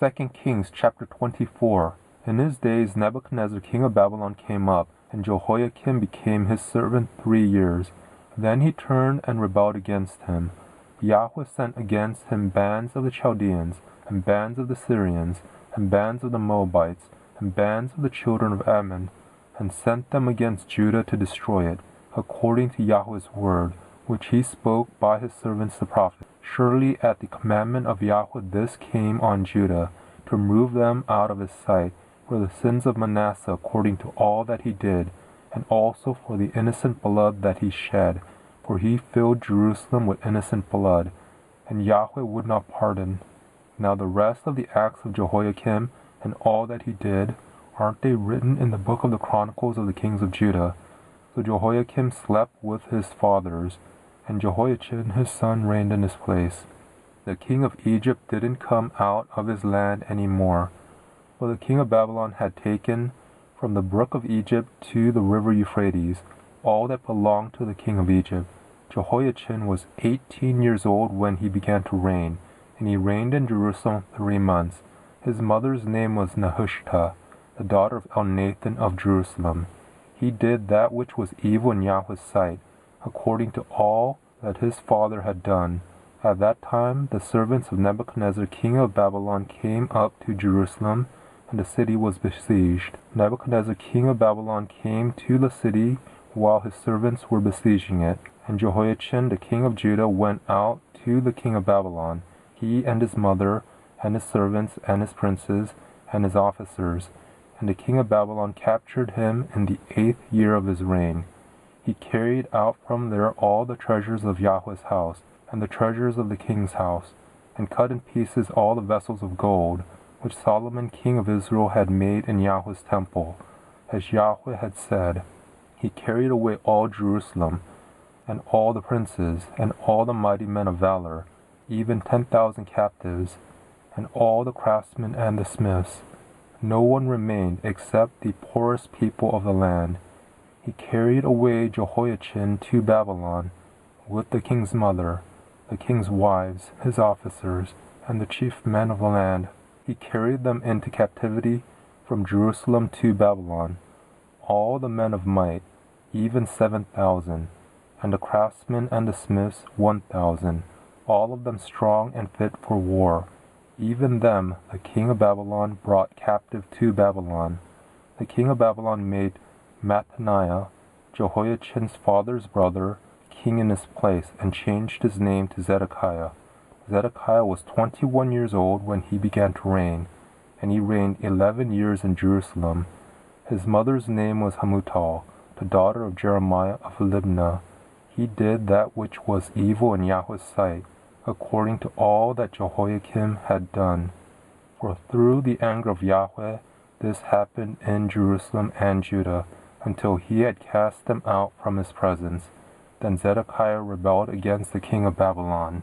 2 Kings chapter 24. In his days Nebuchadnezzar king of Babylon came up, and Jehoiakim became his servant 3 years. Then he turned and rebelled against him. Yahweh sent against him bands of the Chaldeans, and bands of the Syrians, and bands of the Moabites, and bands of the children of Ammon, and sent them against Judah to destroy it, according to Yahweh's word, which he spoke by his servants the prophets. Surely at the commandment of Yahweh this came on Judah, to remove them out of his sight, for the sins of Manasseh according to all that he did, and also for the innocent blood that he shed, for he filled Jerusalem with innocent blood, and Yahweh would not pardon. Now the rest of the acts of Jehoiakim, and all that he did, aren't they written in the book of the Chronicles of the kings of Judah? So Jehoiakim slept with his fathers, and Jehoiachin his son reigned in his place. The king of Egypt didn't come out of his land any more, for the king of Babylon had taken from the brook of Egypt to the river Euphrates all that belonged to the king of Egypt. Jehoiachin was 18 years old when he began to reign, and he reigned in Jerusalem 3 months. His mother's name was Nehushta, the daughter of Elnathan of Jerusalem. He did that which was evil in Yahweh's sight, according to all that his father had done. At that time the servants of Nebuchadnezzar king of Babylon came up to Jerusalem, and the city was besieged. Nebuchadnezzar king of Babylon came to the city while his servants were besieging it, and Jehoiachin the king of Judah went out to the king of Babylon, he and his mother, and his servants, and his princes, and his officers. And the king of Babylon captured him in the 8th year of his reign. He carried out from there all the treasures of Yahweh's house, and the treasures of the king's house, and cut in pieces all the vessels of gold, which Solomon king of Israel had made in Yahweh's temple, as Yahweh had said. He carried away all Jerusalem, and all the princes, and all the mighty men of valor, even 10,000 captives, and all the craftsmen and the smiths. No one remained except the poorest people of the land. He carried away Jehoiachin to Babylon, with the king's mother, the king's wives, his officers, and the chief men of the land. He carried them into captivity from Jerusalem to Babylon, all the men of might, even 7,000, and the craftsmen and the smiths 1,000, all of them strong and fit for war. Even them the king of Babylon brought captive to Babylon. The king of Babylon made Mattaniah, Jehoiachin's father's brother, king in his place, and changed his name to Zedekiah. Zedekiah was 21 years old when he began to reign, and he reigned 11 years in Jerusalem. His mother's name was Hamutal, the daughter of Jeremiah of Libnah. He did that which was evil in Yahweh's sight, according to all that Jehoiakim had done. For through the anger of Yahweh this happened in Jerusalem and Judah, until he had cast them out from his presence. Then Zedekiah rebelled against the king of Babylon.